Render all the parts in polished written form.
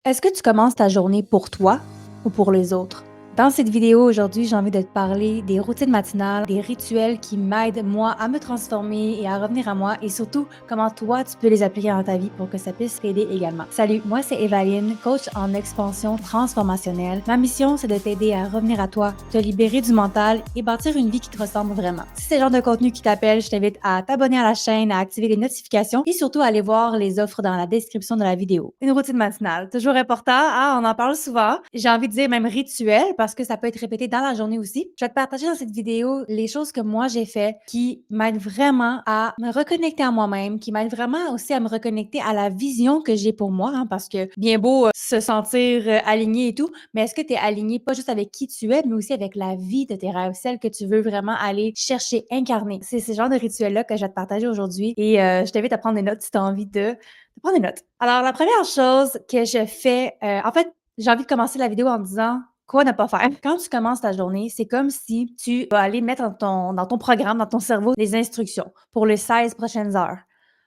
Est-ce que tu commences ta journée pour toi ou pour les autres? Dans cette vidéo aujourd'hui, j'ai envie de te parler des routines matinales, des rituels qui m'aident moi à me transformer et à revenir à moi et surtout comment toi tu peux les appliquer dans ta vie pour que ça puisse t'aider également. Salut, moi c'est Evaline, coach en expansion transformationnelle. Ma mission c'est de t'aider à revenir à toi, te libérer du mental et bâtir une vie qui te ressemble vraiment. Si c'est le genre de contenu qui t'appelle, je t'invite à t'abonner à la chaîne, à activer les notifications et surtout à aller voir les offres dans la description de la vidéo. Une routine matinale, toujours important, hein, on en parle souvent. J'ai envie de dire même rituel parce que ça peut être répété dans la journée aussi. Je vais te partager dans cette vidéo les choses que moi j'ai fait qui m'aident vraiment à me reconnecter à moi-même, qui m'aident vraiment aussi à me reconnecter à la vision que j'ai pour moi, hein, parce que bien beau se sentir aligné et tout, mais est-ce que tu es aligné pas juste avec qui tu es, mais aussi avec la vie de tes rêves, celle que tu veux vraiment aller chercher, incarner. C'est ce genre de rituel-là que je vais te partager aujourd'hui et je t'invite à prendre des notes si tu as envie de prendre des notes. Alors, la première chose que je fais, en fait, j'ai envie de commencer la vidéo en disant quoi ne pas faire. Quand tu commences ta journée, c'est comme si tu vas aller mettre dans ton programme, dans ton cerveau, les instructions pour les 16 prochaines heures.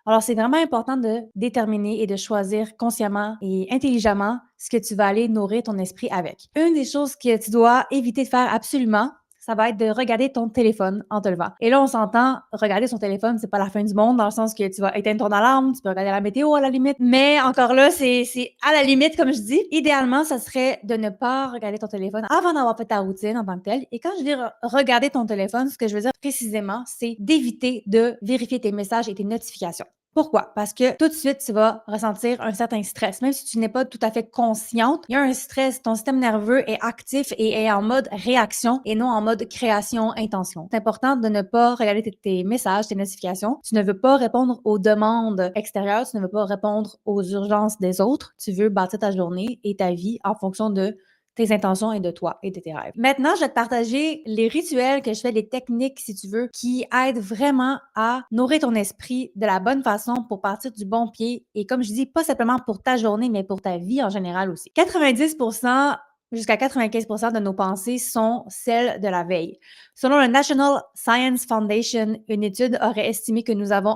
Alors, c'est vraiment important de déterminer et de choisir consciemment et intelligemment ce que tu vas aller nourrir ton esprit avec. Une des choses que tu dois éviter de faire absolument, ça va être de regarder ton téléphone en te levant. Et là, on s'entend, regarder son téléphone, c'est pas la fin du monde, dans le sens que tu vas éteindre ton alarme, tu peux regarder la météo à la limite, mais encore là, c'est à la limite, comme je dis. Idéalement, ça serait de ne pas regarder ton téléphone avant d'avoir fait ta routine en tant que telle. Et quand je dis regarder ton téléphone, ce que je veux dire précisément, c'est d'éviter de vérifier tes messages et tes notifications. Pourquoi? Parce que tout de suite, tu vas ressentir un certain stress. Même si tu n'es pas tout à fait consciente, il y a un stress. Ton système nerveux est actif et est en mode réaction et non en mode création, intention. C'est important de ne pas regarder tes messages, tes notifications. Tu ne veux pas répondre aux demandes extérieures. Tu ne veux pas répondre aux urgences des autres. Tu veux bâtir ta journée et ta vie en fonction de tes intentions et de toi et de tes rêves. Maintenant, je vais te partager les rituels que je fais, les techniques, si tu veux, qui aident vraiment à nourrir ton esprit de la bonne façon pour partir du bon pied. Et comme je dis, pas simplement pour ta journée, mais pour ta vie en général aussi. 90% jusqu'à 95% de nos pensées sont celles de la veille. Selon le National Science Foundation, une étude aurait estimé que nous avons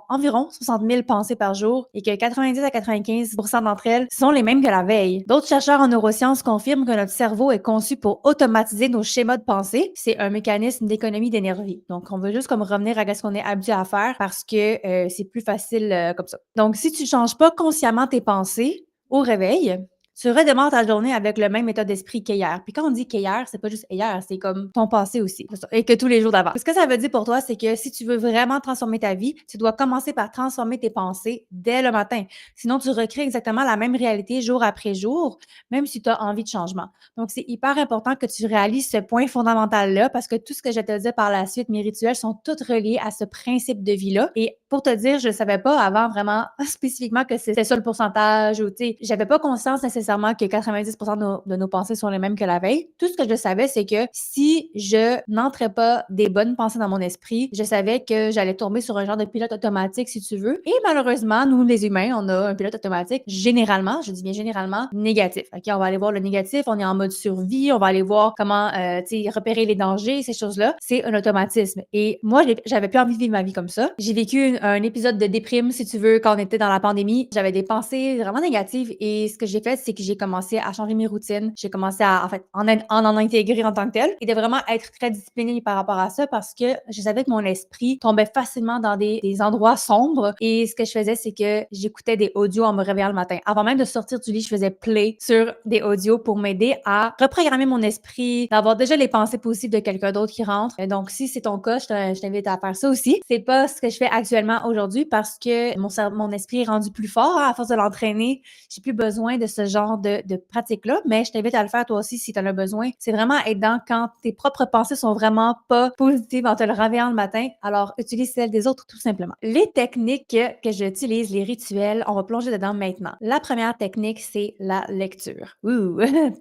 environ 60 000 pensées par jour et que 90 à 95% d'entre elles sont les mêmes que la veille. D'autres chercheurs en neurosciences confirment que notre cerveau est conçu pour automatiser nos schémas de pensée. C'est un mécanisme d'économie d'énergie. Donc, on veut juste comme revenir à ce qu'on est habitué à faire parce que c'est plus facile comme ça. Donc, si tu ne changes pas consciemment tes pensées au réveil, tu redémarres ta journée avec le même état d'esprit qu'hier. Puis quand on dit qu'hier, c'est pas juste hier, c'est comme ton passé aussi. Et que tous les jours d'avant. Ce que ça veut dire pour toi, c'est que si tu veux vraiment transformer ta vie, tu dois commencer par transformer tes pensées dès le matin. Sinon, tu recrées exactement la même réalité jour après jour, même si tu as envie de changement. Donc, c'est hyper important que tu réalises ce point fondamental-là parce que tout ce que je vais te dire par la suite, mes rituels sont tous reliés à ce principe de vie-là. Et pour te dire, je ne savais pas avant vraiment spécifiquement que c'était ça le pourcentage ou tu sais, j'avais pas conscience nécessairement que 90% de nos pensées sont les mêmes que la veille. Tout ce que je savais, c'est que si je n'entrais pas des bonnes pensées dans mon esprit, je savais que j'allais tomber sur un genre de pilote automatique, si tu veux. Et malheureusement, nous, les humains, on a un pilote automatique généralement, je dis bien généralement, négatif. OK, on va aller voir le négatif, on est en mode survie, on va aller voir comment, tu sais, repérer les dangers, ces choses-là. C'est un automatisme. Et moi, j'avais plus envie de vivre ma vie comme ça. J'ai vécu un épisode de déprime, si tu veux, quand on était dans la pandémie. J'avais des pensées vraiment négatives et ce que j'ai fait, c'est que j'ai commencé à changer mes routines. J'ai commencé à, en fait, en intégrer en tant que tel et de vraiment être très disciplinée par rapport à ça parce que je savais que mon esprit tombait facilement dans des endroits sombres et ce que je faisais, c'est que j'écoutais des audios en me réveillant le matin. Avant même de sortir du lit, je faisais play sur des audios pour m'aider à reprogrammer mon esprit, d'avoir déjà les pensées positives de quelqu'un d'autre qui rentre. Et donc, si c'est ton cas, je t'invite à faire ça aussi. C'est pas ce que je fais actuellement aujourd'hui parce que mon esprit est rendu plus fort, hein, à force de l'entraîner. J'ai plus besoin de ce genre de pratique-là, mais je t'invite à le faire toi aussi si tu en as besoin. C'est vraiment aidant quand tes propres pensées sont vraiment pas positives en te le réveillant le matin. Alors, utilise celles des autres tout simplement. Les techniques que j'utilise, les rituels, on va plonger dedans maintenant. La première technique, c'est la lecture. Ouh,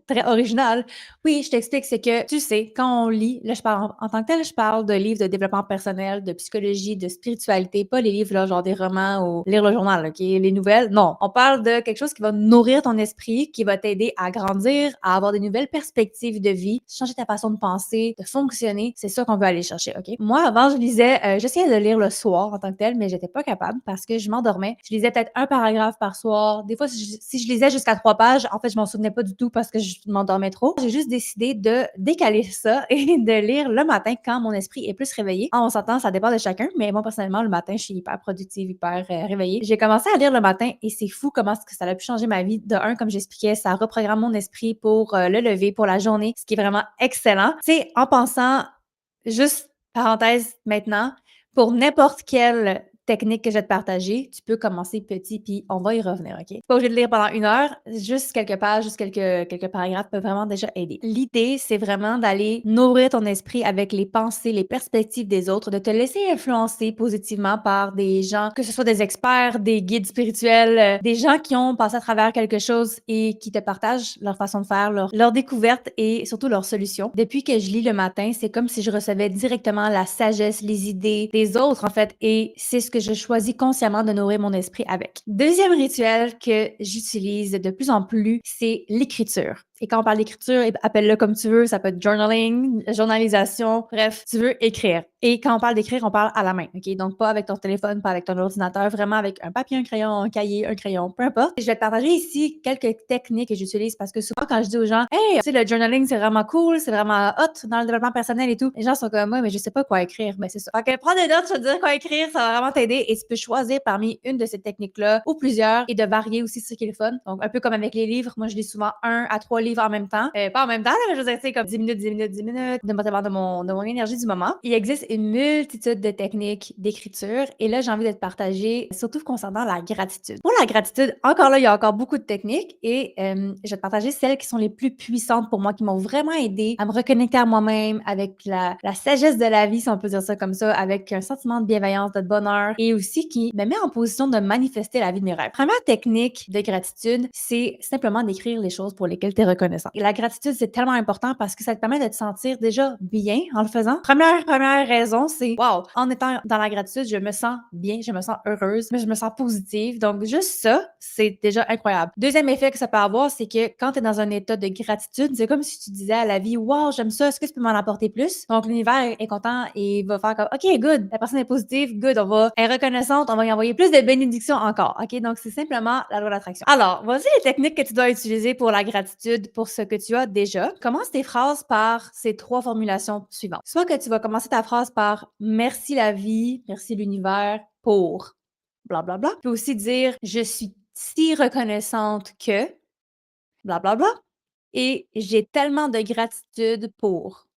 très original. Oui, je t'explique, c'est que tu sais, quand on lit, là je parle en tant que tel, je parle de livres de développement personnel, de psychologie, de spiritualité, pas les livres, là, genre des romans ou lire le journal, OK? Les nouvelles, non. On parle de quelque chose qui va nourrir ton esprit, qui va t'aider à grandir, à avoir des nouvelles perspectives de vie, changer ta façon de penser, de fonctionner. C'est ça qu'on veut aller chercher, OK? Moi, avant, je lisais, j'essayais de lire le soir en tant que tel, mais j'étais pas capable parce que je m'endormais. Je lisais peut-être un paragraphe par soir. Des fois, si je lisais jusqu'à 3 pages, en fait, je m'en souvenais pas du tout parce que je m'endormais trop. J'ai juste décidé de décaler ça et de lire le matin quand mon esprit est plus réveillé. On s'entend, ça dépend de chacun, mais moi, personnellement, le matin, je suis hyper productive, hyper réveillée. J'ai commencé à lire le matin et c'est fou comment ça a pu changer ma vie. De un, comme j'expliquais, ça reprogramme mon esprit pour le lever, pour la journée, ce qui est vraiment excellent. Tu sais, en pensant, juste parenthèse maintenant, pour n'importe quelle technique que je vais te partager, tu peux commencer petit, puis on va y revenir, OK? Pas obligé de lire pendant 1 heure, juste quelques pages, juste quelques paragraphes peuvent vraiment déjà aider. L'idée, c'est vraiment d'aller nourrir ton esprit avec les pensées, les perspectives des autres, de te laisser influencer positivement par des gens, que ce soit des experts, des guides spirituels, des gens qui ont passé à travers quelque chose et qui te partagent leur façon de faire, leur découverte et surtout leurs solutions. Depuis que je lis le matin, c'est comme si je recevais directement la sagesse, les idées des autres, en fait, et c'est ce que je choisis consciemment de nourrir mon esprit avec. Deuxième rituel que j'utilise de plus en plus, c'est l'écriture. Et quand on parle d'écriture, appelle-le comme tu veux, ça peut être journaling, journalisation, bref, tu veux écrire. Et quand on parle d'écrire, on parle à la main, OK? Donc pas avec ton téléphone, pas avec ton ordinateur, vraiment avec un papier, un crayon, un cahier, un crayon, peu importe. Je vais te partager ici quelques techniques que j'utilise parce que souvent quand je dis aux gens, hey, tu sais, le journaling, c'est vraiment cool, c'est vraiment hot dans le développement personnel et tout, les gens sont comme moi, mais je sais pas quoi écrire. Ben c'est ça. Fait que prends des notes, je vais te dire quoi écrire, ça va vraiment t'aider et tu peux choisir parmi une de ces techniques-là ou plusieurs et de varier aussi ce qui est le fun. Donc un peu comme avec les livres, moi je lis souvent 1 à 3 livres en même temps. Pas en même temps, là, mais je veux dire, c'est comme 10 minutes, 10 minutes, 10 minutes, dépendamment de mon énergie du moment. Il existe une multitude de techniques d'écriture et là, j'ai envie de te partager, surtout concernant la gratitude. Pour la gratitude, encore là, il y a encore beaucoup de techniques et je vais te partager celles qui sont les plus puissantes pour moi, qui m'ont vraiment aidé à me reconnecter à moi-même avec la sagesse de la vie, si on peut dire ça comme ça, avec un sentiment de bienveillance, de bonheur et aussi qui me met en position de manifester la vie de mes rêves. Première technique de gratitude, c'est simplement d'écrire les choses pour lesquelles tu es reconnaissant. Et la gratitude, c'est tellement important parce que ça te permet de te sentir déjà bien en le faisant. Première raison, c'est wow, en étant dans la gratitude, je me sens bien, je me sens heureuse, mais je me sens positive. Donc, juste ça, c'est déjà incroyable. Deuxième effet que ça peut avoir, c'est que quand tu es dans un état de gratitude, c'est comme si tu disais à la vie, wow, j'aime ça, est-ce que tu peux m'en apporter plus? Donc, l'univers est content et va faire comme, OK, good, la personne est positive, good, elle est reconnaissante, on va y envoyer plus de bénédictions encore. OK, donc c'est simplement la loi d'attraction. Alors, voici les techniques que tu dois utiliser pour la gratitude, pour ce que tu as déjà. Commence tes phrases par ces 3 formulations suivantes. Soit que tu vas commencer ta phrase par merci la vie, merci l'univers pour blablabla. Bla, bla. Tu peux aussi dire je suis si reconnaissante que blablabla. Bla, bla. Et j'ai tellement de gratitude pour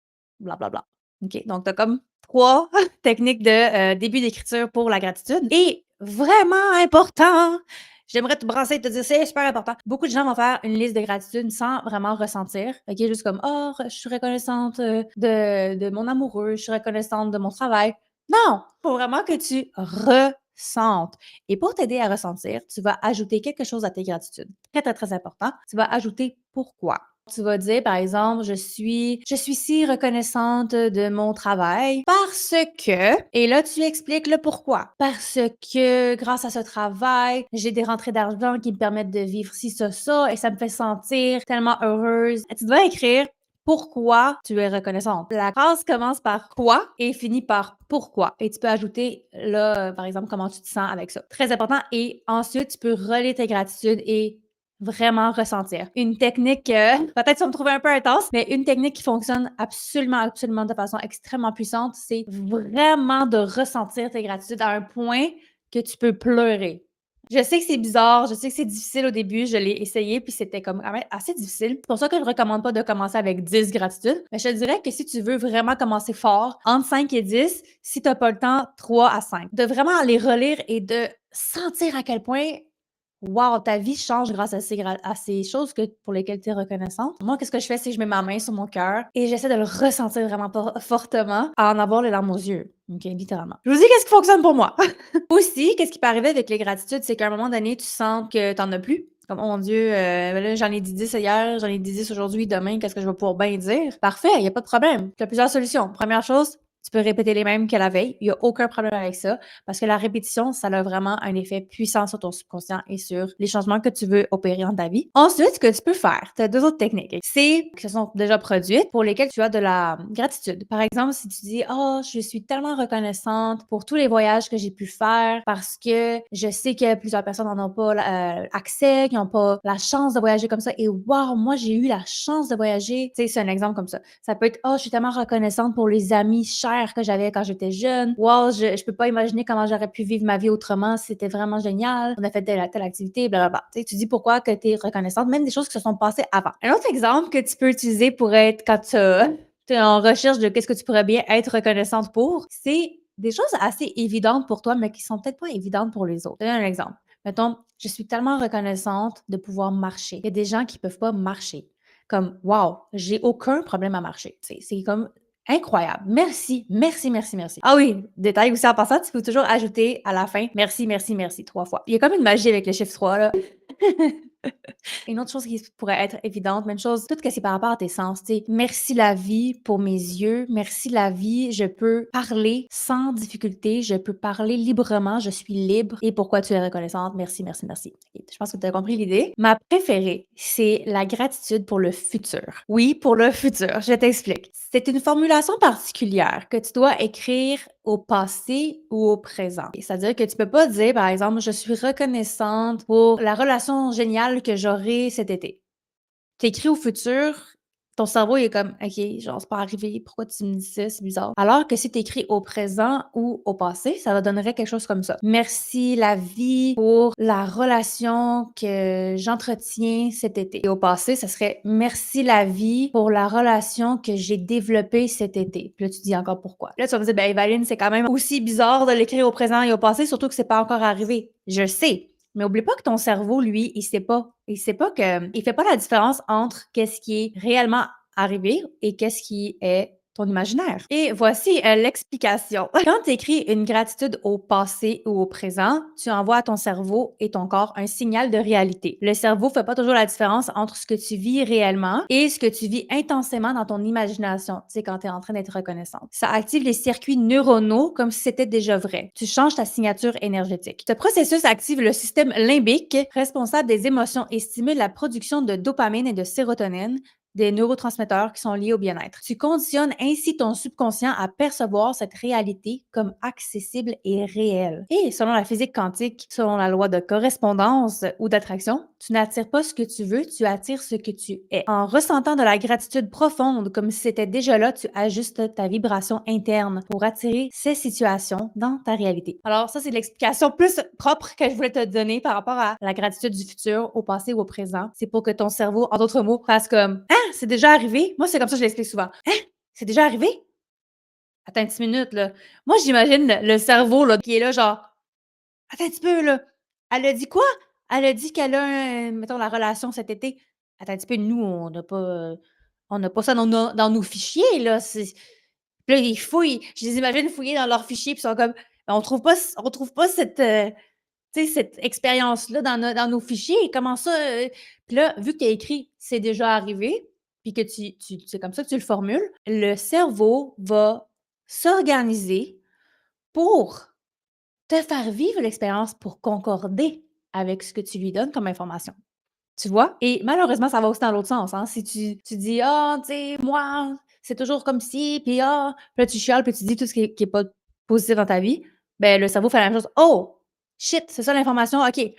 blablabla. OK, donc tu as comme 3 techniques de début d'écriture pour la gratitude. Et vraiment important, j'aimerais te brasser et te dire, c'est super important. Beaucoup de gens vont faire une liste de gratitude sans vraiment ressentir. OK, juste comme, oh, je suis reconnaissante de mon amoureux, je suis reconnaissante de mon travail. Non, faut vraiment que tu ressentes. Et pour t'aider à ressentir, tu vas ajouter quelque chose à tes gratitudes. Très, très, très important. Tu vas ajouter pourquoi. Tu vas dire, par exemple, je suis si reconnaissante de mon travail parce que, et là, tu expliques le pourquoi. Parce que grâce à ce travail, j'ai des rentrées d'argent qui me permettent de vivre ci, ça, et ça me fait sentir tellement heureuse. Tu dois écrire pourquoi tu es reconnaissante. La phrase commence par quoi et finit par pourquoi. Et tu peux ajouter, là, par exemple, comment tu te sens avec ça. Très important. Et ensuite, tu peux relier tes gratitudes et vraiment ressentir. Une technique, peut-être tu vas me trouver un peu intense, mais une technique qui fonctionne absolument, absolument de façon extrêmement puissante, c'est vraiment de ressentir tes gratitudes à un point que tu peux pleurer. Je sais que c'est bizarre, je sais que c'est difficile au début, je l'ai essayé puis c'était comme quand même assez difficile. C'est pour ça que je ne recommande pas de commencer avec 10 gratitudes. Mais je te dirais que si tu veux vraiment commencer fort, entre 5 et 10, si tu n'as pas le temps, 3 à 5. De vraiment les relire et de sentir à quel point wow, ta vie change grâce à ces choses pour lesquelles tu es reconnaissante. Moi, qu'est-ce que je fais, c'est que je mets ma main sur mon cœur et j'essaie de le ressentir vraiment fortement, à en avoir les larmes aux yeux. OK, littéralement. Je vous dis qu'est-ce qui fonctionne pour moi. Aussi, qu'est-ce qui peut arriver avec les gratitudes, c'est qu'à un moment donné, tu sens que tu n'en as plus. Comme, oh mon Dieu, là, j'en ai dit 10 hier, j'en ai dit 10 aujourd'hui, demain, qu'est-ce que je vais pouvoir bien dire? Parfait, il n'y a pas de problème. Tu as plusieurs solutions. Première chose, Tu peux répéter les mêmes que la veille. Il y a aucun problème avec ça parce que la répétition, ça a vraiment un effet puissant sur ton subconscient et sur les changements que tu veux opérer dans ta vie. Ensuite, ce que tu peux faire, tu as 2 autres techniques. C'est qui se sont déjà produites pour lesquelles tu as de la gratitude. Par exemple, si tu dis: «Oh, je suis tellement reconnaissante pour tous les voyages que j'ai pu faire parce que je sais que plusieurs personnes n'en ont pas accès, qui n'ont pas la chance de voyager comme ça et waouh, moi j'ai eu la chance de voyager.» Tu sais, c'est un exemple comme ça. Ça peut être: «Oh, je suis tellement reconnaissante pour les amis chers que j'avais quand j'étais jeune. Wow, je peux pas imaginer comment j'aurais pu vivre ma vie autrement. C'était vraiment génial. On a fait telle activité, blablabla.» Tu sais, tu dis pourquoi que tu es reconnaissante, même des choses qui se sont passées avant. Un autre exemple que tu peux utiliser pour être quand tu es en recherche de qu'est-ce que tu pourrais bien être reconnaissante pour, c'est des choses assez évidentes pour toi, mais qui sont peut-être pas évidentes pour les autres. Je te donne un exemple. Mettons, je suis tellement reconnaissante de pouvoir marcher. Il y a des gens qui peuvent pas marcher. Comme, wow, j'ai aucun problème à marcher. Tu sais, c'est comme incroyable. Merci, merci, merci, merci. Ah oui, détail aussi en passant, tu peux toujours ajouter à la fin merci, merci, merci 3 fois. Il y a comme une magie avec le chiffre 3 là. Une autre chose qui pourrait être évidente, même chose, tout ce que c'est par rapport à tes sens, tu sais. Merci la vie pour mes yeux, merci la vie, je peux parler sans difficulté, je peux parler librement, je suis libre. Et pourquoi tu es reconnaissante? Merci, merci, merci. Et je pense que tu as compris l'idée. Ma préférée, c'est la gratitude pour le futur. Oui, pour le futur, je t'explique. C'est une formulation particulière que tu dois écrire au passé ou au présent. C'est-à-dire que tu peux pas dire, par exemple, je suis reconnaissante pour la relation géniale que j'aurai cet été. Tu écris au futur, ton cerveau il est comme OK, genre c'est pas arrivé, pourquoi tu me dis ça, c'est bizarre. Alors que si tu écris au présent ou au passé, ça va donnerait quelque chose comme ça. Merci la vie pour la relation que j'entretiens cet été. Et au passé, ça serait merci la vie pour la relation que j'ai développée cet été. Puis là, tu dis encore pourquoi. Là, tu vas me dire, ben Evaline, c'est quand même aussi bizarre de l'écrire au présent et au passé, surtout que c'est pas encore arrivé. Je sais. Mais oublie pas que ton cerveau, lui, il sait pas. Il sait pas que, il fait pas la différence entre qu'est-ce qui est réellement arrivé et qu'est-ce qui est ton imaginaire. Et voici l'explication. Quand tu écris une gratitude au passé ou au présent, tu envoies à ton cerveau et ton corps un signal de réalité. Le cerveau fait pas toujours la différence entre ce que tu vis réellement et ce que tu vis intensément dans ton imagination, tu sais, quand tu es en train d'être reconnaissante. Ça active les circuits neuronaux comme si c'était déjà vrai. Tu changes ta signature énergétique. Ce processus active le système limbique, responsable des émotions et stimule la production de dopamine et de sérotonine, des neurotransmetteurs qui sont liés au bien-être. Tu conditionnes ainsi ton subconscient à percevoir cette réalité comme accessible et réelle. Et selon la physique quantique, selon la loi de correspondance ou d'attraction, tu n'attires pas ce que tu veux, tu attires ce que tu es. En ressentant de la gratitude profonde comme si c'était déjà là, tu ajustes ta vibration interne pour attirer ces situations dans ta réalité. Alors ça, c'est l'explication plus propre que je voulais te donner par rapport à la gratitude du futur, au passé ou au présent. C'est pour que ton cerveau, en d'autres mots, fasse comme « Ah, c'est déjà arrivé? » Moi, c'est comme ça que je l'explique souvent. « Hein? C'est déjà arrivé? » Attends une petite minute, là. Moi, j'imagine le cerveau, là, qui est là, genre, attends un petit peu, là. Elle a dit quoi? Elle a dit qu'elle a mettons, la relation cet été. Attends un petit peu, nous, on n'a pas ça dans nos fichiers, là. Puis là, ils fouillent. Je les imagine fouiller dans leurs fichiers, puis ils sont comme, ben, on trouve pas cette, tu sais, cette expérience-là dans nos fichiers. Comment ça? Puis là, vu que tu as écrit, c'est déjà arrivé, puis que c'est comme ça que tu le formules, le cerveau va s'organiser pour te faire vivre l'expérience pour concorder avec ce que tu lui donnes comme information. Tu vois? Et malheureusement, ça va aussi dans l'autre sens, hein. Si tu dis: «Ah, tu sais, moi, c'est toujours comme ci, puis ah», puis là, tu chiales, puis tu dis tout ce qui est pas positif dans ta vie, ben le cerveau fait la même chose. «Oh! Shit, c'est ça l'information, OK.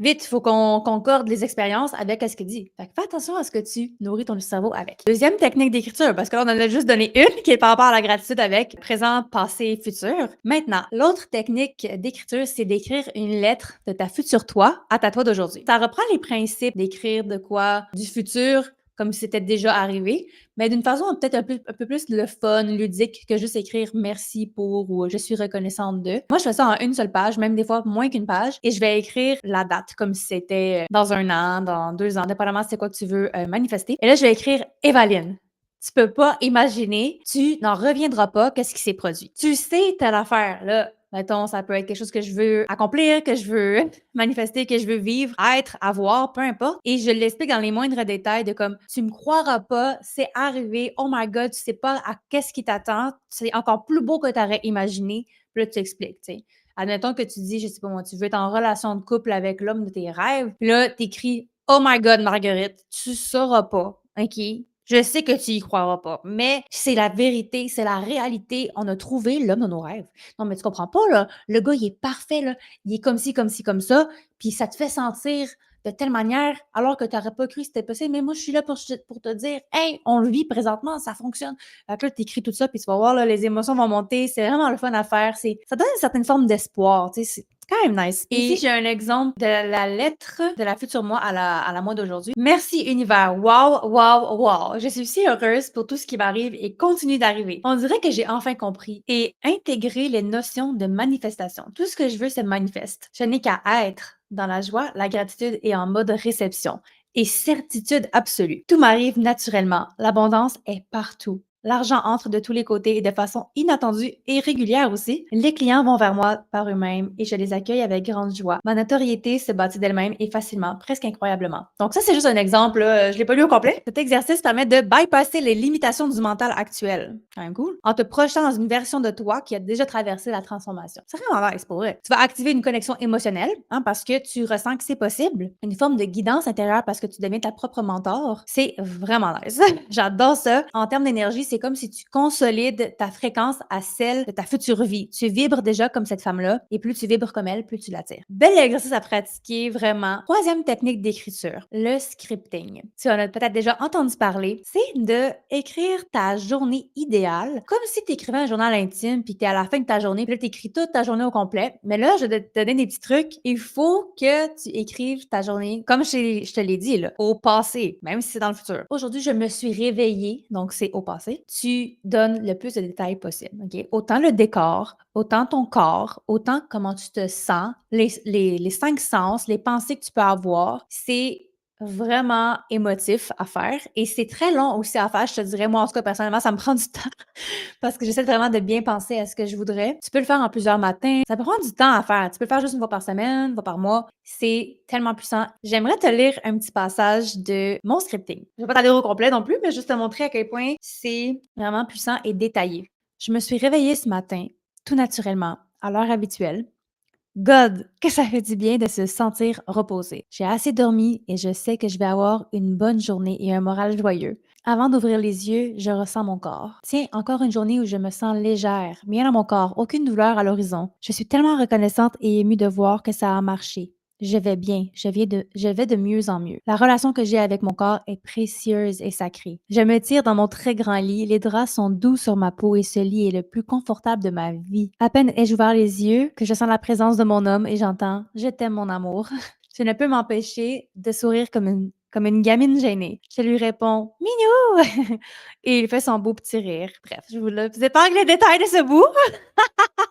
Vite, il faut qu'on concorde les expériences avec ce qu'il dit.» Fait que fais attention à ce que tu nourris ton cerveau avec. Deuxième technique d'écriture, parce que là, on en a juste donné une qui est par rapport à la gratitude avec présent, passé, futur. Maintenant, l'autre technique d'écriture, c'est d'écrire une lettre de ta future toi à ta toi d'aujourd'hui. Ça reprend les principes d'écrire de quoi du futur comme si c'était déjà arrivé, mais d'une façon peut-être un peu plus le fun, ludique, que juste écrire merci pour ou je suis reconnaissante de. Moi, je fais ça en une seule page, même des fois moins qu'une page, et je vais écrire la date comme si c'était dans 1 an, dans 2 ans, dépendamment c'est quoi que tu veux manifester. Et là, je vais écrire Evaline. Tu peux pas imaginer, tu n'en reviendras pas qu'est-ce qui s'est produit. Tu sais telle affaire, là. Mettons, ça peut être quelque chose que je veux accomplir, que je veux manifester, que je veux vivre, être, avoir, peu importe. Et je l'explique dans les moindres détails de comme, tu me croiras pas, c'est arrivé, oh my god, tu sais pas à qu'est-ce qui t'attend, c'est encore plus beau que tu aurais imaginé. Puis là, tu expliques, tu sais. Admettons que tu dis, je sais pas moi, tu veux être en relation de couple avec l'homme de tes rêves. Puis là, t'écris, oh my god, Marguerite, tu sauras pas, OK? Je sais que tu y croiras pas, mais c'est la vérité, c'est la réalité. On a trouvé l'homme de nos rêves. Non, mais tu comprends pas, là. Le gars, il est parfait, là. Il est comme ci, comme ci, comme ça. Puis ça te fait sentir de telle manière, alors que tu n'aurais pas cru que c'était possible. Mais moi, je suis là pour te dire, hey, on le vit présentement, ça fonctionne. Fait que là, tu écris tout ça, puis tu vas voir, là, les émotions vont monter. C'est vraiment le fun à faire. Ça donne une certaine forme d'espoir. Tu sais, c'est quand même nice. Et ici, j'ai un exemple de la lettre de la future moi à la moi d'aujourd'hui. Merci univers. Wow, wow, wow. Je suis si heureuse pour tout ce qui m'arrive et continue d'arriver. On dirait que j'ai enfin compris et intégré les notions de manifestation. Tout ce que je veux se manifeste. Je n'ai qu'à être dans la joie, la gratitude et en mode réception. Et certitude absolue. Tout m'arrive naturellement. L'abondance est partout. L'argent entre de tous les côtés et de façon inattendue et régulière aussi. Les clients vont vers moi par eux-mêmes et je les accueille avec grande joie. Ma notoriété se bâtit d'elle-même et facilement, presque incroyablement. Donc ça, c'est juste un exemple. Je l'ai pas lu au complet. Cet exercice permet de bypasser les limitations du mental actuel. Quand même cool. En te projetant dans une version de toi qui a déjà traversé la transformation. C'est vraiment nice pour vrai. Tu vas activer une connexion émotionnelle parce que tu ressens que c'est possible. Une forme de guidance intérieure parce que tu deviens ta propre mentor. C'est vraiment nice. J'adore ça. En termes d'énergie, c'est comme si tu consolides ta fréquence à celle de ta future vie. Tu vibres déjà comme cette femme-là et plus tu vibres comme elle, plus tu l'attires. Bel exercice à pratiquer, vraiment. Troisième technique d'écriture, le scripting. Tu en as peut-être déjà entendu parler. C'est de écrire ta journée idéale comme si tu écrivais un journal intime puis que tu es à la fin de ta journée puis là tu écris toute ta journée au complet. Mais là, je vais te donner des petits trucs. Il faut que tu écrives ta journée comme je te l'ai dit, là, au passé, même si c'est dans le futur. Aujourd'hui, je me suis réveillée, donc c'est au passé. Tu donnes le plus de détails possible. OK? Autant le décor, autant ton corps, autant comment tu te sens, les cinq sens, les pensées que tu peux avoir. C'est vraiment émotif à faire et c'est très long aussi à faire. Je te dirais, moi, en tout cas, personnellement, ça me prend du temps parce que j'essaie vraiment de bien penser à ce que je voudrais. Tu peux le faire en plusieurs matins. Ça peut prendre du temps à faire. Tu peux le faire juste une fois par semaine, une fois par mois. C'est tellement puissant. J'aimerais te lire un petit passage de mon scripting. Je vais pas t'aller au complet non plus, mais juste te montrer à quel point c'est vraiment puissant et détaillé. Je me suis réveillée ce matin, tout naturellement, à l'heure habituelle. God, que ça fait du bien de se sentir reposé. J'ai assez dormi et je sais que je vais avoir une bonne journée et un moral joyeux. Avant d'ouvrir les yeux, je ressens mon corps. Tiens, encore une journée où je me sens légère, bien dans mon corps, aucune douleur à l'horizon. Je suis tellement reconnaissante et émue de voir que ça a marché. Je vais bien, je vais de mieux en mieux. La relation que j'ai avec mon corps est précieuse et sacrée. Je me tire dans mon très grand lit, les draps sont doux sur ma peau et ce lit est le plus confortable de ma vie. À peine ai-je ouvert les yeux que je sens la présence de mon homme et j'entends « Je t'aime mon amour ». Je ne peux m'empêcher de sourire comme une gamine gênée. Je lui réponds « Minou » et il fait son beau petit rire. Bref, je vous épargne les détails de ce bout.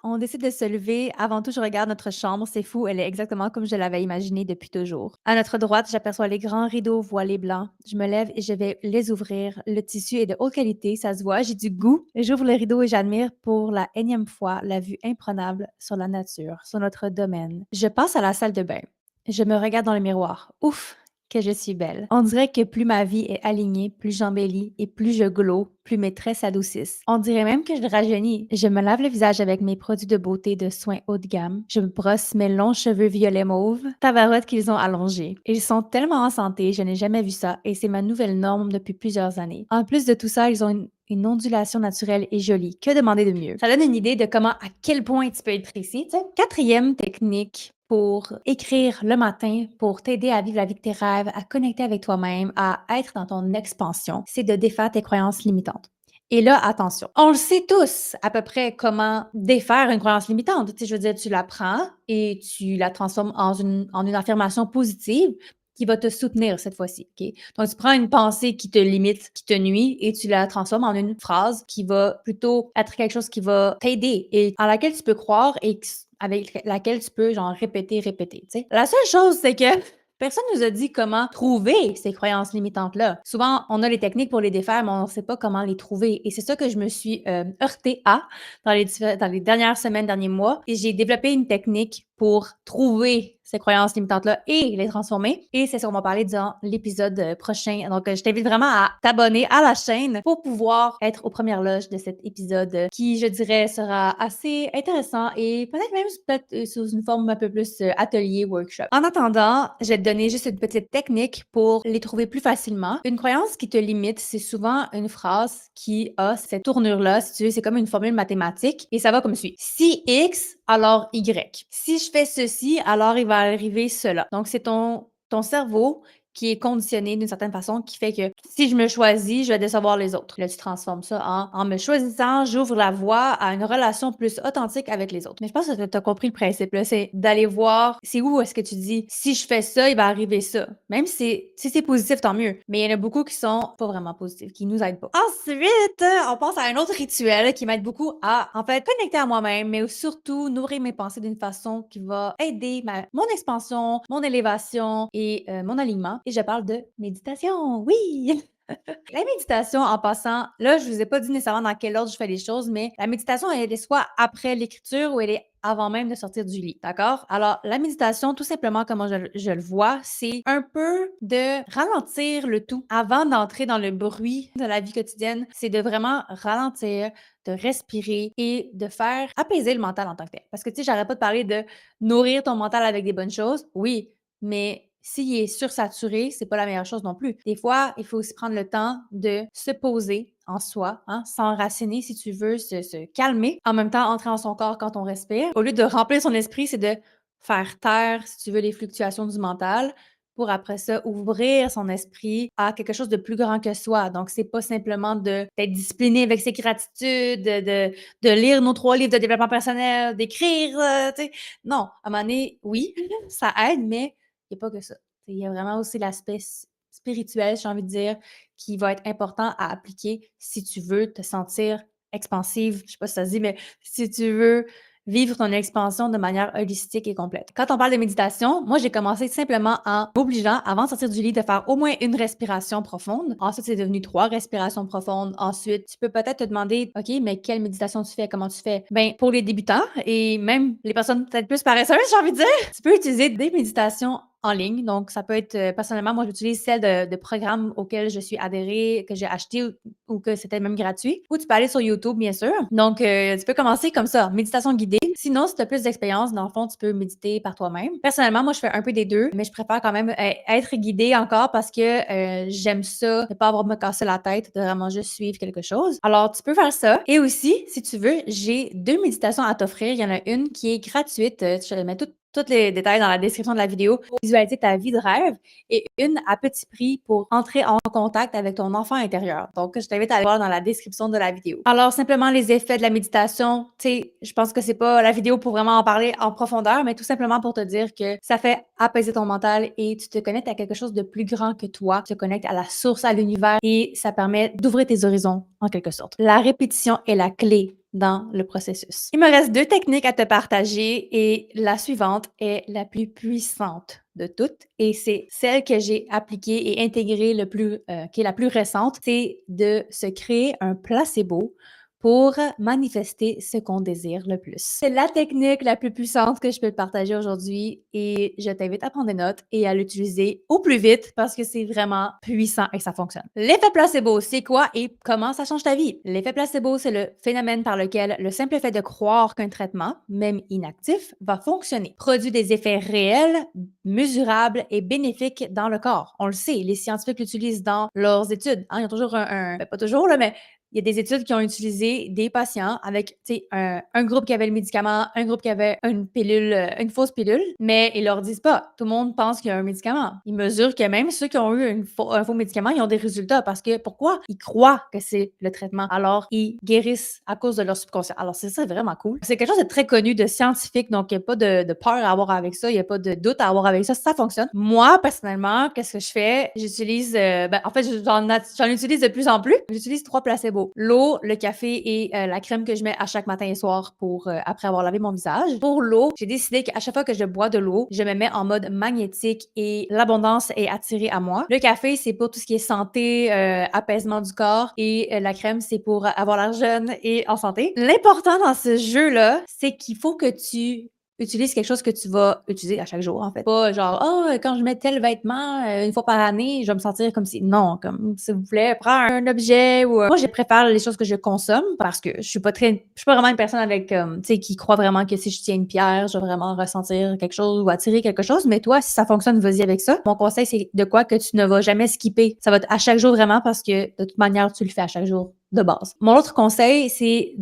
On décide de se lever. Avant tout, je regarde notre chambre. C'est fou, elle est exactement comme je l'avais imaginée depuis toujours. À notre droite, j'aperçois les grands rideaux voilés blancs. Je me lève et je vais les ouvrir. Le tissu est de haute qualité, ça se voit, j'ai du goût. J'ouvre les rideaux et j'admire pour la énième fois la vue imprenable sur la nature, sur notre domaine. Je passe à la salle de bain. Je me regarde dans le miroir. Ouf, que je suis belle. On dirait que plus ma vie est alignée, plus j'embellis et plus je glow, plus mes traits s'adoucissent. On dirait même que je rajeunis. Je me lave le visage avec mes produits de beauté de soins haut de gamme. Je me brosse mes longs cheveux violets mauve. Tabarote qu'ils ont allongés. Ils sont tellement en santé, je n'ai jamais vu ça et c'est ma nouvelle norme depuis plusieurs années. En plus de tout ça, ils ont une ondulation naturelle et jolie. Que demander de mieux? Ça donne une idée de comment, à quel point tu peux être précis. T'sais. Quatrième technique pour écrire le matin, pour t'aider à vivre la vie de tes rêves, à connecter avec toi-même, à être dans ton expansion, c'est de défaire tes croyances limitantes. Et là, attention, on le sait tous à peu près comment défaire une croyance limitante. Tu sais, je veux dire, tu la prends et tu la transformes en une affirmation positive qui va te soutenir cette fois-ci. OK? Donc, tu prends une pensée qui te limite, qui te nuit, et tu la transformes en une phrase qui va plutôt être quelque chose qui va t'aider et en laquelle tu peux croire et avec laquelle tu peux, genre, répéter, tu sais. La seule chose, c'est que Personne nous a dit comment trouver ces croyances limitantes-là. Souvent, on a les techniques pour les défaire, mais on ne sait pas comment les trouver. Et c'est ça que je me suis heurtée à dans les dernières semaines, derniers mois. Et j'ai développé une technique pour trouver ces croyances limitantes-là et les transformer. Et c'est ce qu'on va parler dans l'épisode prochain. Donc, je t'invite vraiment à t'abonner à la chaîne pour pouvoir être aux premières loges de cet épisode qui, je dirais, sera assez intéressant et peut-être même sous une forme un peu plus atelier, workshop. En attendant, je vais te donner juste une petite technique pour les trouver plus facilement. Une croyance qui te limite, c'est souvent une phrase qui a cette tournure-là. Si tu veux, c'est comme une formule mathématique et ça va comme suit. Si X, alors Y. Si je fais ceci, alors il va arriver cela. Donc, c'est ton cerveau qui est conditionné d'une certaine façon, qui fait que si je me choisis, je vais décevoir les autres. Là, tu transformes ça en me choisissant, j'ouvre la voie à une relation plus authentique avec les autres. Mais je pense que tu as compris le principe, là. C'est d'aller voir, c'est où est-ce que tu dis, si je fais ça, il va arriver ça. Même si c'est positif, tant mieux. Mais il y en a beaucoup qui sont pas vraiment positifs, qui nous aident pas. Ensuite, on passe à un autre rituel qui m'aide beaucoup à, en fait, connecter à moi-même, mais surtout nourrir mes pensées d'une façon qui va aider mon expansion, mon élévation et mon alignement. Et je parle de méditation. Oui! La méditation, en passant, là, je vous ai pas dit nécessairement dans quel ordre je fais les choses, mais la méditation, elle est soit après l'écriture ou elle est avant même de sortir du lit, d'accord? Alors, la méditation, tout simplement, comment je le vois, c'est un peu de ralentir le tout avant d'entrer dans le bruit de la vie quotidienne. C'est de vraiment ralentir, de respirer et de faire apaiser le mental en tant que tel. Parce que, tu sais, j'arrête pas de parler de nourrir ton mental avec des bonnes choses, oui, mais s'il est sursaturé, c'est pas la meilleure chose non plus. Des fois, il faut aussi prendre le temps de se poser en soi, hein, s'enraciner si tu veux, se calmer, en même temps entrer en son corps quand on respire. Au lieu de remplir son esprit, c'est de faire taire, si tu veux, les fluctuations du mental pour après ça ouvrir son esprit à quelque chose de plus grand que soi. Donc, c'est pas simplement d'être discipliné avec ses gratitudes, de lire nos 3 livres de développement personnel, d'écrire, tu sais. Non, à un moment donné, oui, ça aide, mais il n'y a pas que ça. Il y a vraiment aussi l'aspect spirituel, j'ai envie de dire, qui va être important à appliquer si tu veux te sentir expansive. Je sais pas si ça se dit, mais si tu veux vivre ton expansion de manière holistique et complète. Quand on parle de méditation, moi, j'ai commencé simplement en m'obligeant, avant de sortir du lit, de faire au moins une respiration profonde. Ensuite, c'est devenu 3 respirations profondes. Ensuite, tu peux peut-être te demander, OK, mais quelle méditation tu fais? Comment tu fais? Ben, pour les débutants et même les personnes peut-être plus paresseuses, j'ai envie de dire, tu peux utiliser des méditations en ligne. Donc, ça peut être, personnellement, moi, j'utilise celle de programmes auxquels je suis adhérée, que j'ai acheté ou que c'était même gratuit. Ou tu peux aller sur YouTube, bien sûr. Donc, tu peux commencer comme ça, méditation guidée. Sinon, si tu as plus d'expérience, dans le fond, tu peux méditer par toi-même. Personnellement, moi, je fais un peu des deux, mais je préfère quand même être guidée encore parce que j'aime ça, ne pas avoir à me casser la tête, de vraiment juste suivre quelque chose. Alors, tu peux faire ça. Et aussi, si tu veux, j'ai 2 méditations à t'offrir. Il y en a une qui est gratuite. Je te mets tous les détails dans la description de la vidéo pour visualiser ta vie de rêve et une à petit prix pour entrer en contact avec ton enfant intérieur. Donc, je t'invite à aller voir dans la description de la vidéo. Alors, simplement les effets de la méditation, tu sais, je pense que c'est pas la vidéo pour vraiment en parler en profondeur, mais tout simplement pour te dire que ça fait apaiser ton mental et tu te connectes à quelque chose de plus grand que toi. Tu te connectes à la source, à l'univers et ça permet d'ouvrir tes horizons en quelque sorte. La répétition est la clé dans le processus. Il me reste 2 techniques à te partager et la suivante est la plus puissante de toutes et c'est celle que j'ai appliquée et intégrée qui est la plus récente, c'est de se créer un placebo pour manifester ce qu'on désire le plus. C'est la technique la plus puissante que je peux te partager aujourd'hui et je t'invite à prendre des notes et à l'utiliser au plus vite parce que c'est vraiment puissant et ça fonctionne. L'effet placebo, c'est quoi et comment ça change ta vie? L'effet placebo, c'est le phénomène par lequel le simple fait de croire qu'un traitement, même inactif, va fonctionner, produit des effets réels, mesurables et bénéfiques dans le corps. On le sait, les scientifiques l'utilisent dans leurs études. Hein, il y a toujours ben, pas toujours, là, mais il y a des études qui ont utilisé des patients avec, tu sais, un groupe qui avait le médicament, un groupe qui avait une pilule, une fausse pilule, mais ils leur disent pas. Tout le monde pense qu'il y a un médicament. Ils mesurent que même ceux qui ont eu un faux médicament, ils ont des résultats parce que pourquoi? Ils croient que c'est le traitement. Alors, ils guérissent à cause de leur subconscient. Alors, c'est ça, vraiment cool. C'est quelque chose de très connu, de scientifique, donc il n'y a pas de peur à avoir avec ça, il n'y a pas de doute à avoir avec ça. Ça fonctionne. Moi, personnellement, qu'est-ce que je fais? J'utilise, en fait, j'en utilise de plus en plus. J'utilise 3 placebos placebo. L'eau, le café et la crème que je mets à chaque matin et soir pour après avoir lavé mon visage. Pour l'eau, j'ai décidé qu'à chaque fois que je bois de l'eau, je me mets en mode magnétique et l'abondance est attirée à moi. Le café, c'est pour tout ce qui est santé, apaisement du corps et la crème, c'est pour avoir l'air jeune et en santé. L'important dans ce jeu-là, c'est qu'il faut que tu utilises quelque chose que tu vas utiliser à chaque jour, en fait. Pas genre, oh, quand je mets tel vêtement une fois par année, je vais me sentir comme si. Non, comme s'il vous plaît, prends un objet ou. Moi, je préfère les choses que je consomme parce que je suis pas vraiment une personne avec, tu sais, qui croit vraiment que si je tiens une pierre, je vais vraiment ressentir quelque chose ou attirer quelque chose. Mais toi, si ça fonctionne, vas-y avec ça. Mon conseil, c'est de quoi que tu ne vas jamais skipper. Ça va être à chaque jour vraiment parce que de toute manière, tu le fais à chaque jour de base. Mon autre conseil, c'est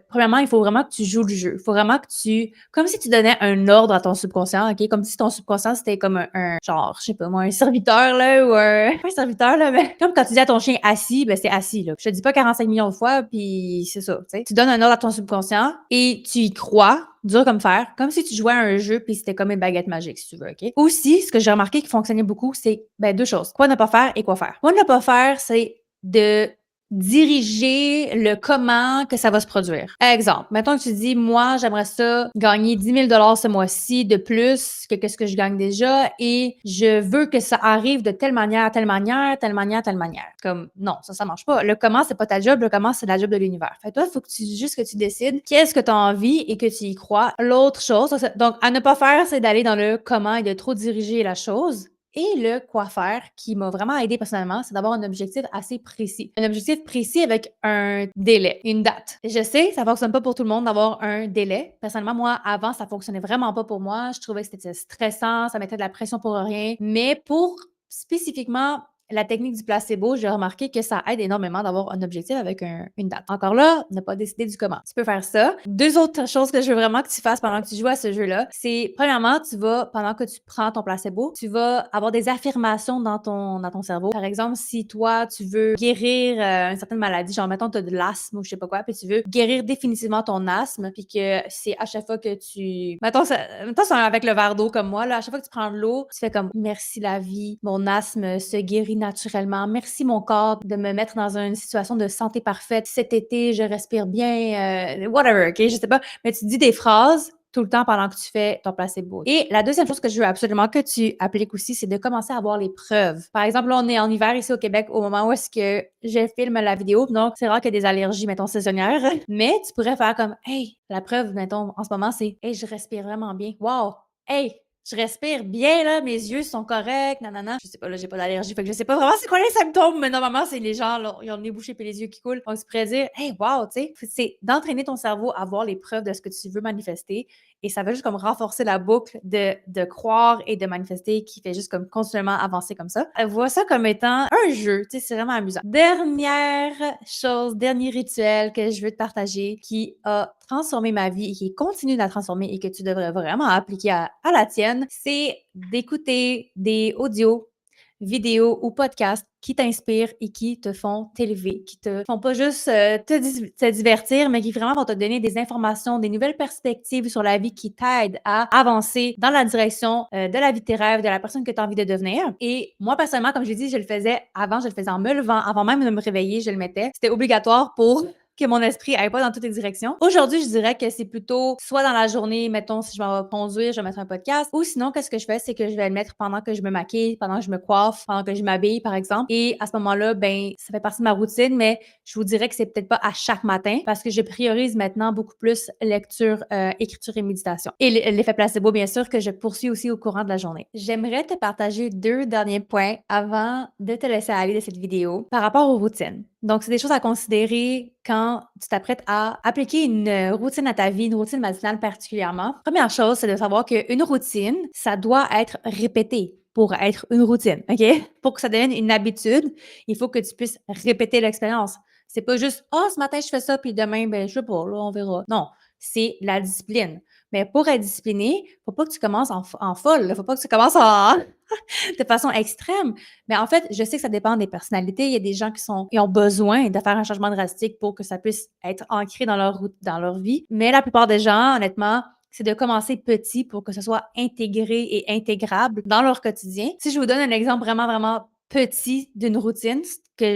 premièrement, il faut vraiment que tu joues le jeu. Il faut vraiment que comme si tu donnais un ordre à ton subconscient, OK? Comme si ton subconscient, c'était comme genre, je sais pas moi, un serviteur, là, ou pas un serviteur, là, mais comme quand tu dis à ton chien assis, ben c'est assis, là. Je te dis pas 45 millions de fois, puis c'est ça, tu sais. Tu donnes un ordre à ton subconscient et tu y crois, dur comme fer, comme si tu jouais à un jeu puis c'était comme une baguette magique, si tu veux, OK? Aussi, ce que j'ai remarqué qui fonctionnait beaucoup, c'est, deux choses. Quoi ne pas faire et quoi faire. Quoi ne pas faire, c'est de diriger le comment que ça va se produire. Exemple, mettons que tu dis, moi, j'aimerais ça gagner 10 000 ce mois-ci de plus que ce que je gagne déjà et je veux que ça arrive de telle manière, telle manière, telle manière, telle manière. Comme, non, ça marche pas. Le comment, c'est pas ta job. Le comment, c'est la job de l'univers. Fait toi, il faut que juste que tu décides qu'est-ce que tu as envie et que tu y crois. L'autre chose, donc, à ne pas faire, c'est d'aller dans le comment et de trop diriger la chose. Et le quoi faire qui m'a vraiment aidé personnellement, c'est d'avoir un objectif assez précis. Un objectif précis avec un délai, une date. Je sais, ça fonctionne pas pour tout le monde d'avoir un délai. Personnellement, moi, avant, ça fonctionnait vraiment pas pour moi. Je trouvais que c'était stressant, ça mettait de la pression pour rien. Mais pour spécifiquement la technique du placebo, j'ai remarqué que ça aide énormément d'avoir un objectif avec une date. Encore là, ne pas décider du comment. Tu peux faire ça. Deux autres choses que je veux vraiment que tu fasses pendant que tu joues à ce jeu-là, c'est premièrement, pendant que tu prends ton placebo, tu vas avoir des affirmations dans ton cerveau. Par exemple, si toi, tu veux guérir une certaine maladie, genre mettons, tu as de l'asthme ou je sais pas quoi, puis tu veux guérir définitivement ton asthme, puis que c'est à chaque fois que mettons, c'est avec le verre d'eau comme moi, là, à chaque fois que tu prends de l'eau, tu fais comme « Merci la vie, mon asthme se guérit naturellement. Merci mon corps de me mettre dans une situation de santé parfaite. Cet été, je respire bien, whatever, OK? Je sais pas. Mais tu dis des phrases tout le temps pendant que tu fais ton placebo. Et la deuxième chose que je veux absolument que tu appliques aussi, c'est de commencer à avoir les preuves. Par exemple, là, on est en hiver ici au Québec au moment où est-ce que je filme la vidéo. Donc, c'est rare qu'il y ait des allergies, mettons, saisonnières. Mais tu pourrais faire comme, hey, la preuve, mettons, en ce moment, c'est, hey, je respire vraiment bien. Wow! Hey, je respire bien, là, mes yeux sont corrects, nanana. Je sais pas, là, j'ai pas d'allergie, fait que je sais pas vraiment c'est quoi les symptômes, mais normalement, c'est les gens, là, ils ont le nez bouché puis les yeux qui coulent. Donc, tu pourrais dire, hey, wow, tu sais, c'est d'entraîner ton cerveau à voir les preuves de ce que tu veux manifester et ça va juste comme renforcer la boucle de croire et de manifester qui fait juste comme continuellement avancer comme ça. Vois ça comme étant un jeu, tu sais, c'est vraiment amusant. Dernière chose, dernier rituel que je veux te partager qui a transformé ma vie et qui continue de la transformer et que tu devrais vraiment appliquer à la tienne, c'est d'écouter des audios, vidéos ou podcasts qui t'inspirent et qui te font t'élever, qui te font pas juste te divertir, mais qui vraiment vont te donner des informations, des nouvelles perspectives sur la vie qui t'aident à avancer dans la direction de la vie de tes rêves, de la personne que tu as envie de devenir. Et moi, personnellement, comme j'ai dit, je le faisais en me levant, avant même de me réveiller, je le mettais. C'était obligatoire pour que mon esprit aille pas dans toutes les directions. Aujourd'hui, je dirais que c'est plutôt soit dans la journée, mettons, si je m'en vais conduire, je vais mettre un podcast, ou sinon, qu'est-ce que je fais, c'est que je vais le mettre pendant que je me maquille, pendant que je me coiffe, pendant que je m'habille, par exemple. Et à ce moment-là, ben, ça fait partie de ma routine, mais je vous dirais que c'est peut-être pas à chaque matin parce que je priorise maintenant beaucoup plus lecture, écriture et méditation. Et l'effet placebo, bien sûr, que je poursuis aussi au courant de la journée. J'aimerais te partager 2 derniers points avant de te laisser aller de cette vidéo par rapport aux routines. Donc, c'est des choses à considérer quand tu t'apprêtes à appliquer une routine à ta vie, une routine matinale particulièrement. Première chose, c'est de savoir qu'une routine, ça doit être répété pour être une routine, OK? Pour que ça devienne une habitude, il faut que tu puisses répéter l'expérience. C'est pas juste « Ah, ce matin, je fais ça, puis demain, ben, je sais pas, là, on verra. » Non, c'est la discipline. Mais pour être discipliné, faut pas que tu commences en folle, là. Faut pas que tu commences de façon extrême. Mais en fait, je sais que ça dépend des personnalités. Il y a des gens qui ont besoin de faire un changement drastique pour que ça puisse être ancré dans leur vie. Mais la plupart des gens, honnêtement, c'est de commencer petit pour que ce soit intégré et intégrable dans leur quotidien. Si je vous donne un exemple vraiment, vraiment petit d'une routine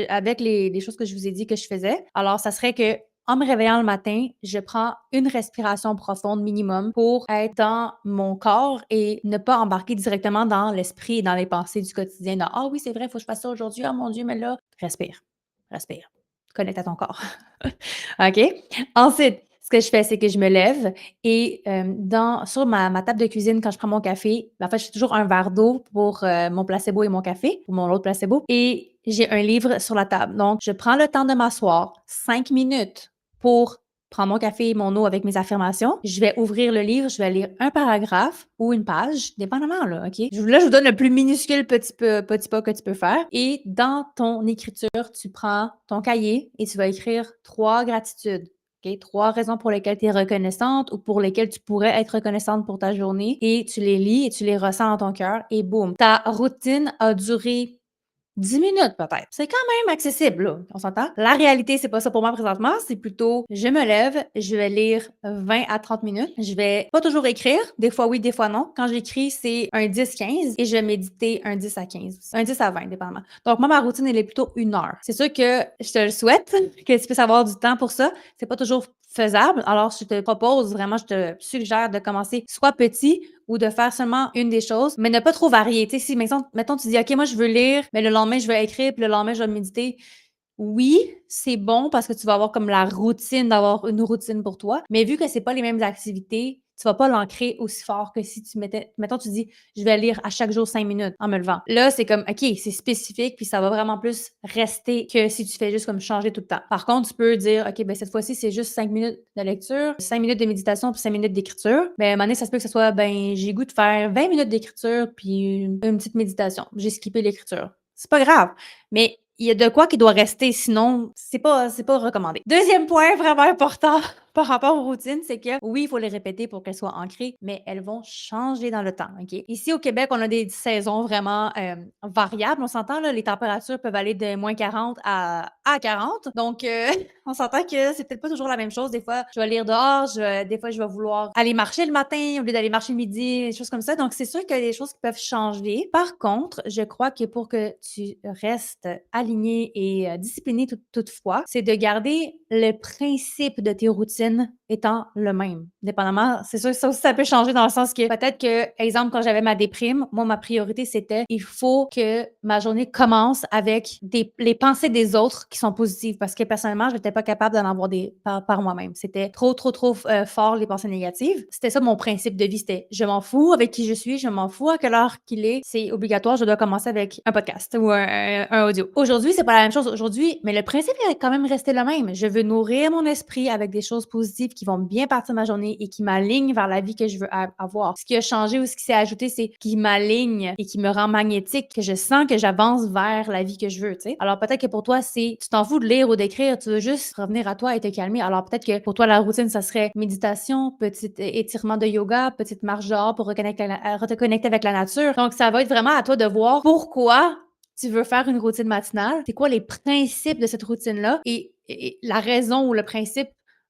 avec les choses que je vous ai dit que je faisais. Alors, ça serait que en me réveillant le matin, je prends une respiration profonde minimum pour être dans mon corps et ne pas embarquer directement dans l'esprit et dans les pensées du quotidien. Ah oui, c'est vrai, il faut que je fasse ça aujourd'hui. Ah mon Dieu, mais là, respire, respire. Connecte à ton corps. OK? Ensuite, ce que je fais, c'est que je me lève et sur ma table de cuisine, quand je prends mon café, en fait, j'ai toujours un verre d'eau pour mon placebo et mon café, pour mon autre placebo, et j'ai un livre sur la table. Donc, je prends le temps de m'asseoir 5 minutes pour prendre mon café et mon eau avec mes affirmations. Je vais ouvrir le livre, je vais lire un paragraphe ou une page, dépendamment, là, OK? Là, je vous donne le plus minuscule petit pas que tu peux faire. Et dans ton écriture, tu prends ton cahier et tu vas écrire 3 gratitudes. OK? 3 raisons pour lesquelles tu es reconnaissante ou pour lesquelles tu pourrais être reconnaissante pour ta journée. Et tu les lis et tu les ressens dans ton cœur et boum, ta routine a duré 10 minutes peut-être. C'est quand même accessible, là, on s'entend? La réalité, c'est pas ça pour moi présentement, c'est plutôt je me lève, je vais lire 20 à 30 minutes. Je vais pas toujours écrire, des fois oui, des fois non. Quand j'écris, c'est un 10-15 et je vais méditer un 10 à 15 aussi. Un 10 à 20, dépendamment. Donc moi, ma routine, elle est plutôt 1 heure. C'est sûr que je te le souhaite, que tu puisses avoir du temps pour ça. C'est pas toujours faisable. Alors, je te propose, vraiment, je te suggère de commencer soit petit ou de faire seulement une des choses, mais ne pas trop varier. Tu sais, si, mettons, tu dis, OK, moi, je veux lire, mais le lendemain, je vais écrire, puis le lendemain, je vais méditer. Oui, c'est bon parce que tu vas avoir comme la routine d'avoir une routine pour toi, mais vu que c'est pas les mêmes activités, tu vas pas l'ancrer aussi fort que si tu mettais, mettons, tu dis, je vais lire à chaque jour 5 minutes en me levant. Là, c'est comme, OK, c'est spécifique, puis ça va vraiment plus rester que si tu fais juste comme changer tout le temps. Par contre, tu peux dire, OK, ben cette fois-ci, c'est juste 5 minutes de lecture, 5 minutes de méditation, puis 5 minutes d'écriture. Ben, à un moment donné, ça se peut que ce soit, ben, j'ai goût de faire 20 minutes d'écriture, puis une petite méditation. J'ai skippé l'écriture. C'est pas grave, mais il y a de quoi qui doit rester, sinon c'est pas recommandé. Deuxième point vraiment important par rapport aux routines, c'est que oui, il faut les répéter pour qu'elles soient ancrées, mais elles vont changer dans le temps, OK? Ici, au Québec, on a des saisons vraiment, variables. On s'entend, là, les températures peuvent aller de -40 à 40. Donc, on s'entend que c'est peut-être pas toujours la même chose. Des fois, je vais lire dehors, des fois, je vais vouloir aller marcher le matin au lieu d'aller marcher le midi, des choses comme ça. Donc, c'est sûr qu'il y a des choses qui peuvent changer. Par contre, je crois que pour que tu restes aligné et discipliné toutefois, c'est de garder le principe de tes routines étant le même. Dépendamment, c'est sûr que ça aussi, ça peut changer dans le sens que peut-être que, exemple, quand j'avais ma déprime, moi, ma priorité, c'était il faut que ma journée commence avec les pensées des autres qui sont positives parce que personnellement, je n'étais pas capable d'en avoir des par moi-même. C'était trop fort les pensées négatives. C'était ça mon principe de vie. C'était je m'en fous avec qui je suis, je m'en fous à quelle heure qu'il est. C'est obligatoire, je dois commencer avec un podcast ou un audio. Aujourd'hui, c'est pas la même chose aujourd'hui, mais le principe est quand même resté le même. Je veux nourrir mon esprit avec des choses positives qui vont bien partir ma journée et qui m'alignent vers la vie que je veux avoir. Ce qui a changé ou ce qui s'est ajouté, c'est qui m'aligne et qui me rend magnétique, que je sens que j'avance vers la vie que je veux, tu sais. Alors peut-être que pour toi, c'est tu t'en fous de lire ou d'écrire, tu veux juste revenir à toi et te calmer. Alors peut-être que pour toi, la routine, ça serait méditation, petit étirement de yoga, petite marche dehors pour reconnecter avec la nature. Donc ça va être vraiment à toi de voir pourquoi tu veux faire une routine matinale, c'est quoi les principes de cette routine-là et la raison ou le principe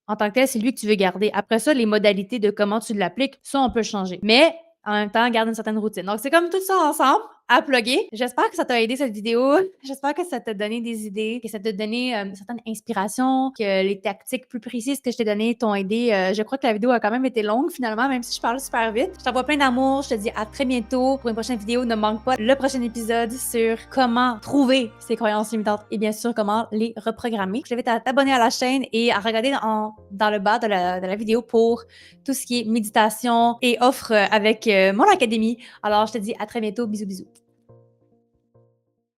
en tant que tel, c'est lui que tu veux garder. Après ça, les modalités de comment tu l'appliques, ça, on peut changer. Mais en même temps, garde une certaine routine. Donc, c'est comme tout ça ensemble à plugger. J'espère que ça t'a aidé cette vidéo. J'espère que ça t'a donné des idées, que ça t'a donné une certaine inspiration, que les tactiques plus précises que je t'ai données t'ont aidé. Je crois que la vidéo a quand même été longue finalement, même si je parle super vite. Je t'envoie plein d'amour. Je te dis à très bientôt pour une prochaine vidéo. Ne manque pas le prochain épisode sur comment trouver ses croyances limitantes et bien sûr comment les reprogrammer. Je t'invite à t'abonner à la chaîne et à regarder dans le bas de la vidéo pour tout ce qui est méditation et offre avec mon académie. Alors, je te dis à très bientôt. Bisous, bisous.